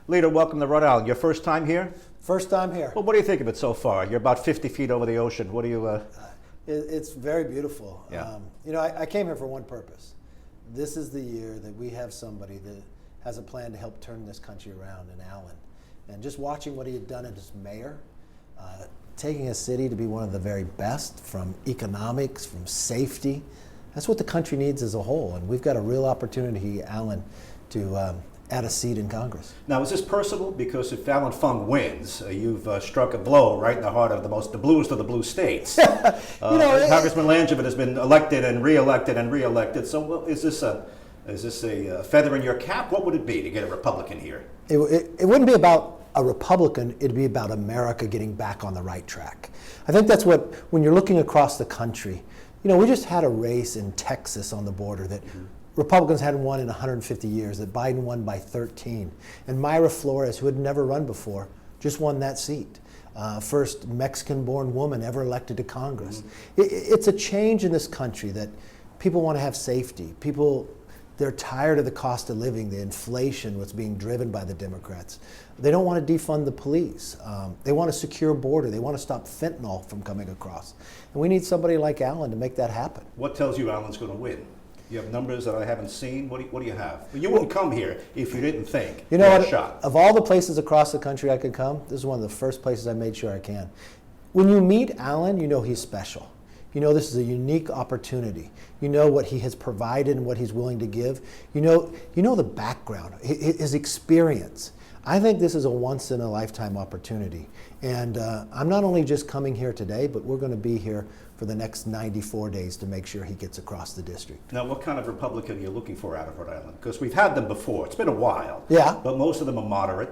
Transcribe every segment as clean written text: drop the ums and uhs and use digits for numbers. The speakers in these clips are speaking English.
Leader, welcome to Rhode Island. Your first time here? First time here. Well, what do you think of it so far? You're about 50 feet over the ocean. What do you... It's very beautiful. Yeah. I came here for one purpose. This is the year that we have somebody that has a plan to help turn this country around in Allan. And just watching what he had done as mayor, taking a city to be one of the very best from economics, from safety, that's what the country needs as a whole. And we've got a real opportunity, Allan, to add a seat in Congress. Now, is this personal? Because if Allan Fung wins, you've struck a blow right in the heart of the bluest of the blue states. Congressman Langevin has been elected and re-elected and re-elected. So is this a feather in your cap? What would it be to get a Republican here? It wouldn't be about a Republican, it'd be about America getting back on the right track. I think that's what, when you're looking across the country, we just had a race in Texas on the border that Republicans hadn't won in 150 years, that Biden won by 13. And Mayra Flores, who had never run before, just won that seat. First Mexican-born woman ever elected to Congress. It's a change in this country that people want to have safety. They're tired of the cost of living, the inflation, what's being driven by the Democrats. They don't want to defund the police. They want a secure border. They want to stop fentanyl from coming across. And we need somebody like Allan to make that happen. What tells you Allan's going to win? You have numbers that I haven't seen. What do you have? You wouldn't come here if you didn't think you had a shot. Of all the places across the country I could come, this is one of the first places I made sure I can. When you meet Allan, you know he's special. You know this is a unique opportunity. You know what he has provided and what he's willing to give. You know the background, his experience. I think this is a once-in-a-lifetime opportunity. And I'm not only just coming here today, but we're going to be here for the next 94 days to make sure he gets across the district. Now, what kind of Republican are you looking for out of Rhode Island? Because we've had them before. It's been a while. Yeah. But most of them are moderate.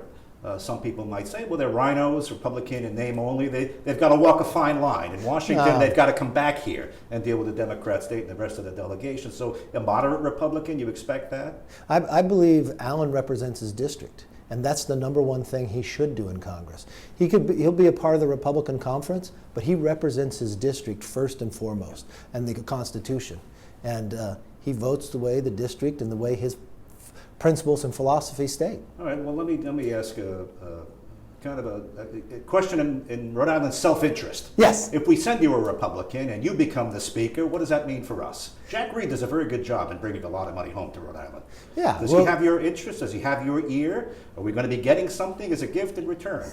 Some people might say, well, they're rhinos, Republican in name only. They've got to walk a fine line. In Washington, they've got to come back here and deal with the Democrat state and the rest of the delegation. So a moderate Republican, you expect that? I believe Allan represents his district. And that's the number one thing he should do in Congress. He'll be a part of the Republican conference, but he represents his district first and foremost, and the Constitution. And he votes the way the district and the way his principles and philosophy state. All right. Well, let me ask a question in Rhode Island's self-interest. Yes. If we send you a Republican and you become the Speaker, what does that mean for us? Jack Reed does a very good job in bringing a lot of money home to Rhode Island. Yeah. Does he have your interest? Does he have your ear? Are we going to be getting something as a gift in return?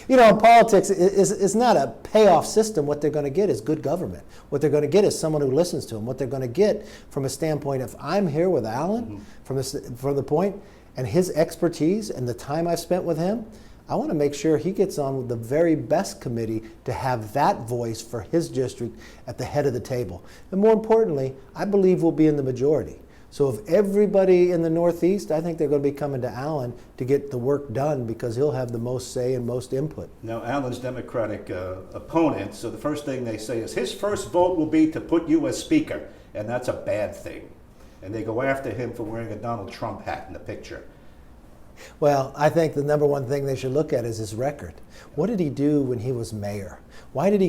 In politics, it's not a payoff system. What they're going to get is good government. What they're going to get is someone who listens to them. What they're going to get from a standpoint, if I'm here with Allan, from the point, and his expertise and the time I've spent with him, I want to make sure he gets on with the very best committee to have that voice for his district at the head of the table. And more importantly, I believe we'll be in the majority. So if everybody in the Northeast, I think they're going to be coming to Allan to get the work done because he'll have the most say and most input. Now, Allan's Democratic opponent, so the first thing they say is his first vote will be to put you as Speaker, and that's a bad thing. And they go after him for wearing a Donald Trump hat in the picture. Well, I think the number one thing they should look at is his record. What did he do when he was mayor? Why did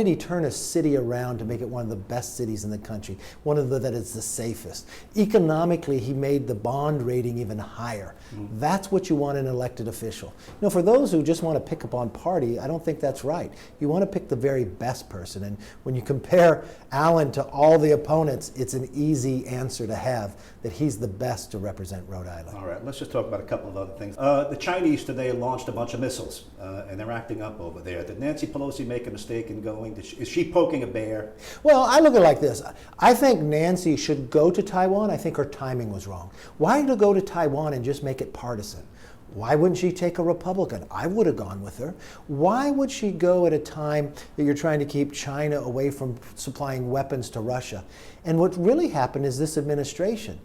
he turn a city around to make it one of the best cities in the country, one of that is the safest? Economically, he made the bond rating even higher. That's what you want in an elected official. For those who just want to pick up on party, I don't think that's right. You want to pick the very best person. And when you compare Allan to all the opponents, it's an easy answer to have that he's the best to represent Rhode Island. All right, let's just talk about a couple of other things. The Chinese today launched a bunch of missiles, and they're acting up over there. Did Nancy Pelosi make a mistake in going? Is she poking a bear? Well, I look at it like this. I think Nancy should go to Taiwan. I think her timing was wrong. Why to go to Taiwan and just make it partisan? Why wouldn't she take a Republican? I would have gone with her. Why would she go at a time that you're trying to keep China away from supplying weapons to Russia? And what really happened is this administration.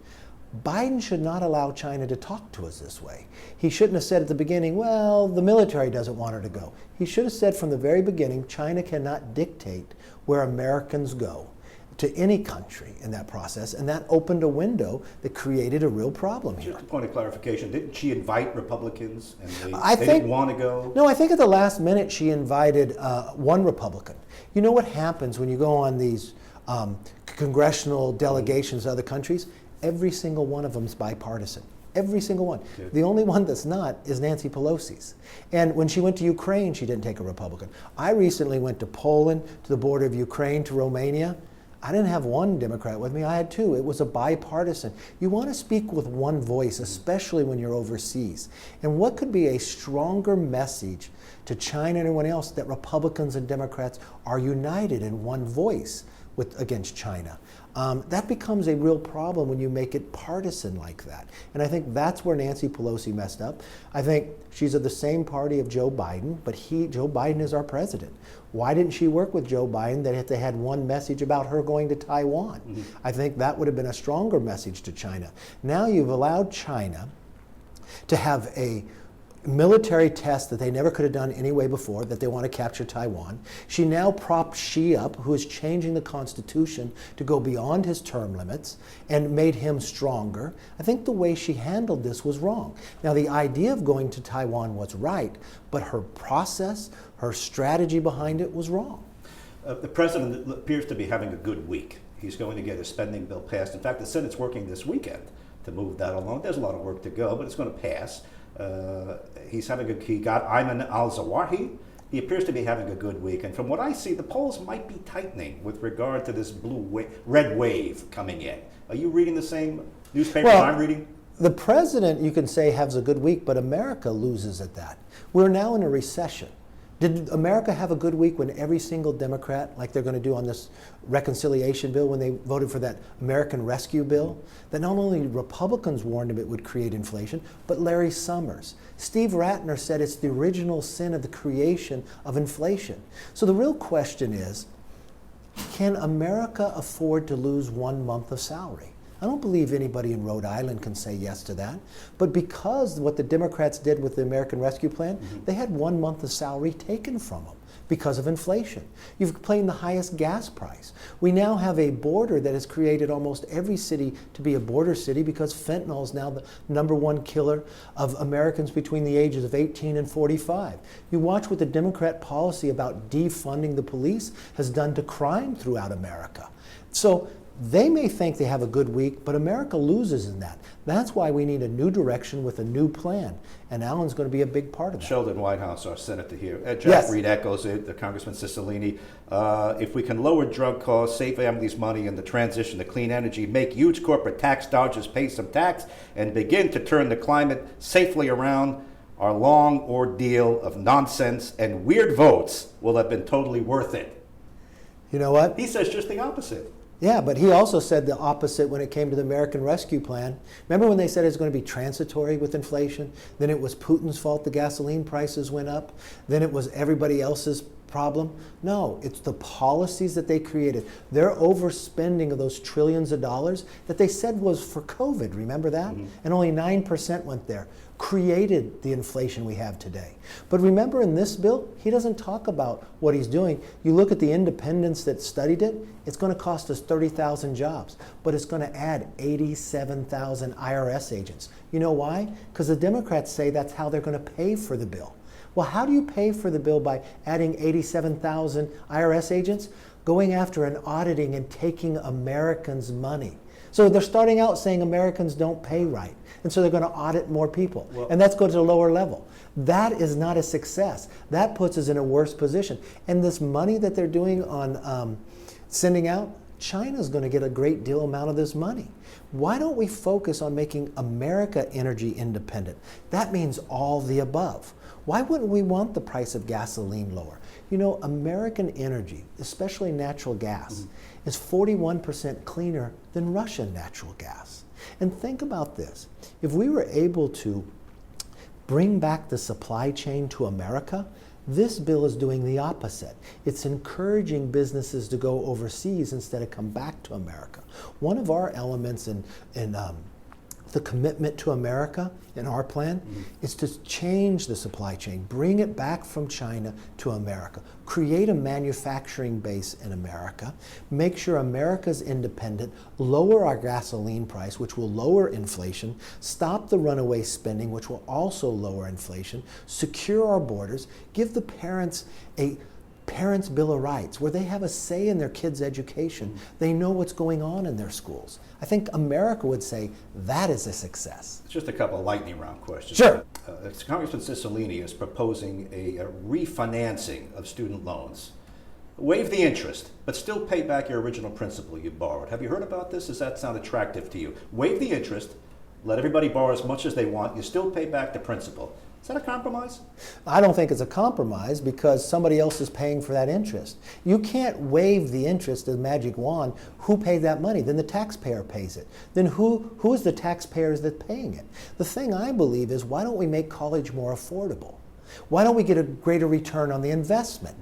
Biden should not allow China to talk to us this way. He shouldn't have said at the beginning, well, the military doesn't want her to go. He should have said from the very beginning, China cannot dictate where Americans go to any country in that process, and that opened a window that created a real problem here. Just a point of clarification, didn't she invite Republicans and they think, didn't want to go? No, I think at the last minute she invited one Republican. You know what happens when you go on these congressional delegations to other countries? Every single one of them is bipartisan. Every single one. Yeah. The only one that's not is Nancy Pelosi's. And when she went to Ukraine, she didn't take a Republican. I recently went to Poland, to the border of Ukraine, to Romania. I didn't have one Democrat with me, I had two. It was a bipartisan. You want to speak with one voice, especially when you're overseas. And what could be a stronger message to China and everyone else that Republicans and Democrats are united in one voice against China? That becomes a real problem when you make it partisan like that. And I think that's where Nancy Pelosi messed up. I think she's of the same party of Joe Biden, but Joe Biden is our president. Why didn't she work with Joe Biden that if they had one message about her going to Taiwan? Mm-hmm. I think that would have been a stronger message to China. Now you've allowed China to have a military test that they never could have done anyway before, that they want to capture Taiwan. She now propped Xi up, who is changing the Constitution to go beyond his term limits and made him stronger. I think the way she handled this was wrong. Now, the idea of going to Taiwan was right, but her process, her strategy behind it was wrong. The president appears to be having a good week. He's going to get a spending bill passed. In fact, the Senate's working this weekend to move that along. There's a lot of work to go, but it's going to pass. He got Ayman al-Zawahiri. He appears to be having a good week. And from what I see, the polls might be tightening with regard to this red wave coming in. Are you reading the same newspaper I'm reading? The president, you can say, has a good week, but America loses at that. We're now in a recession. Did America have a good week when every single Democrat, like they're going to do on this reconciliation bill when they voted for that American Rescue Bill, that not only Republicans warned them it would create inflation, but Larry Summers. Steve Ratner said it's the original sin of the creation of inflation. So the real question is, can America afford to lose 1 month of salary? I don't believe anybody in Rhode Island can say yes to that. But because what the Democrats did with the American Rescue Plan, they had 1 month of salary taken from them because of inflation. You've claimed the highest gas price. We now have a border that has created almost every city to be a border city because fentanyl is now the #1 killer of Americans between the ages of 18 and 45. You watch what the Democrat policy about defunding the police has done to crime throughout America. So they may think they have a good week, but America loses in that. That's why we need a new direction with a new plan. And Allan's going to be a big part of that. Sheldon Whitehouse, our senator here. Jack Yes. Reed echoes it, the Congressman Cicilline. If we can lower drug costs, save families money in the transition to clean energy, make huge corporate tax dodgers pay some tax, and begin to turn the climate safely around, our long ordeal of nonsense and weird votes will have been totally worth it. You know what? He says just the opposite. Yeah, but he also said the opposite when it came to the American Rescue Plan. Remember when they said it was going to be transitory with inflation? Then it was Putin's fault the gasoline prices went up. Then it was everybody else's problem. No, it's the policies that they created. Their overspending of those trillions of dollars that they said was for COVID, remember that? Mm-hmm. And only 9% went there. Created the inflation we have today. But remember in this bill, he doesn't talk about what he's doing. You look at the independents that studied it, it's going to cost us 30,000 jobs, but it's going to add 87,000 IRS agents. You know why? Because the Democrats say that's how they're going to pay for the bill. Well, how do you pay for the bill by adding 87,000 IRS agents? Going after and auditing and taking Americans' money. So they're starting out saying Americans don't pay right. And so they're going to audit more people. Well, and that's going to a lower level. That is not a success. That puts us in a worse position. And this money that they're doing on sending out, China's going to get a great deal amount of this money. Why don't we focus on making America energy independent? That means all the above. Why wouldn't we want the price of gasoline lower? You know, American energy, especially natural gas, is 41% cleaner than Russian natural gas. And think about this. If we were able to bring back the supply chain to America, this bill is doing the opposite. It's encouraging businesses to go overseas instead of come back to America. One of our elements in the commitment to America in our plan is to change the supply chain, bring it back from China to America, create a manufacturing base in America, make sure America's independent, lower our gasoline price, which will lower inflation, stop the runaway spending, which will also lower inflation, secure our borders, give the parents a Parents' Bill of Rights, where they have a say in their kids' education. They know what's going on in their schools. I think America would say that is a success. Just a couple of lightning round questions. Sure. Congressman Cicilline is proposing a refinancing of student loans. Waive the interest, but still pay back your original principal you borrowed. Have you heard about this? Does that sound attractive to you? Waive the interest, let everybody borrow as much as they want, you still pay back the principal. Is that a compromise? I don't think it's a compromise because somebody else is paying for that interest. You can't waive the interest as magic wand. Who paid that money? Then the taxpayer pays it. Then who is the taxpayers that's paying it? The thing I believe is, why don't we make college more affordable? Why don't we get a greater return on the investment?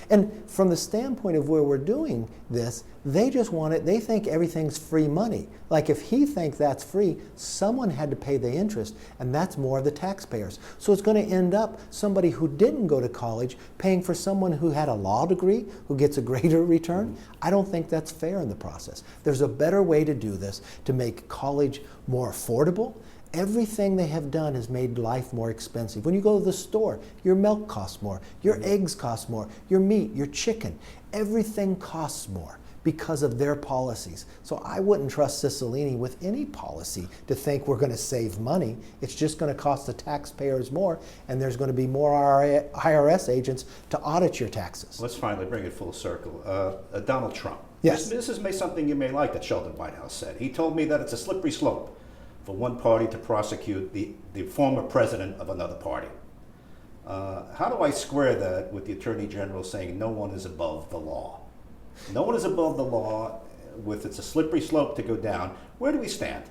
And from the standpoint of where we're doing this, they just want it, they think everything's free money. Like if he thinks that's free, someone had to pay the interest, and that's more of the taxpayers. So it's going to end up somebody who didn't go to college paying for someone who had a law degree, who gets a greater return. I don't think that's fair in the process. There's a better way to do this, to make college more affordable. Everything they have done has made life more expensive. When you go to the store, your milk costs more, your eggs cost more, your meat, your chicken, everything costs more because of their policies. So I wouldn't trust Cicilline with any policy to think we're going to save money. It's just going to cost the taxpayers more, and there's going to be more IRS agents to audit your taxes. Let's finally bring it full circle. Donald Trump. Yes. This is something you may like that Sheldon Whitehouse said. He told me that it's a slippery slope for one party to prosecute the former president of another party. How do I square that with the Attorney General saying no one is above the law? No one is above the law, with it's a slippery slope to go down. Where do we stand?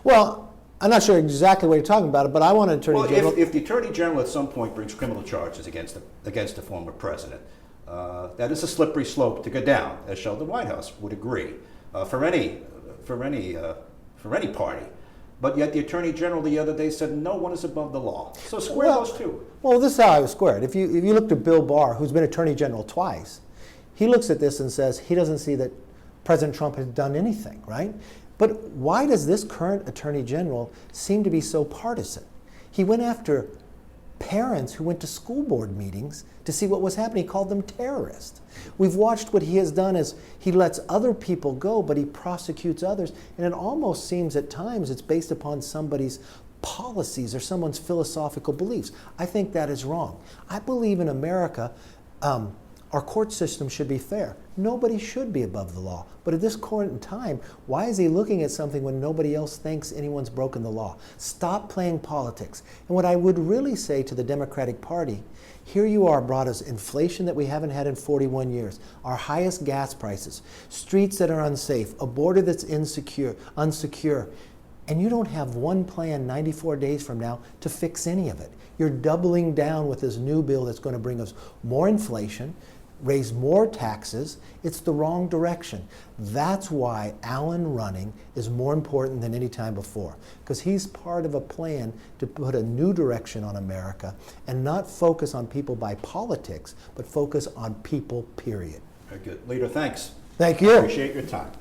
Well, I'm not sure exactly what you're talking about, but I want an Attorney General. If the Attorney General at some point brings criminal charges against the former president, that is a slippery slope to go down, as Sheldon Whitehouse would agree, for any party. But yet the Attorney General the other day said no one is above the law. So square those two. Well, this is how I would square it. If you look at Bill Barr, who's been Attorney General twice, he looks at this and says he doesn't see that President Trump has done anything, right? But why does this current Attorney General seem to be so partisan? He went after parents who went to school board meetings to see what was happening. He called them terrorists. We've watched what he has done is he lets other people go, but he prosecutes others. And it almost seems at times it's based upon somebody's policies or someone's philosophical beliefs. I think that is wrong. I believe in America, our court system should be fair. Nobody should be above the law. But at this point in time, why is he looking at something when nobody else thinks anyone's broken the law? Stop playing politics. And what I would really say to the Democratic Party, here you are, brought us inflation that we haven't had in 41 years, our highest gas prices, streets that are unsafe, a border that's unsecure, and you don't have one plan 94 days from now to fix any of it. You're doubling down with this new bill that's going to bring us more inflation, raise more taxes. It's the wrong direction. That's why Allan running is more important than any time before, because he's part of a plan to put a new direction on America and not focus on people by politics, but focus on people, period. Very good. Leader, thanks. Thank you. Appreciate your time.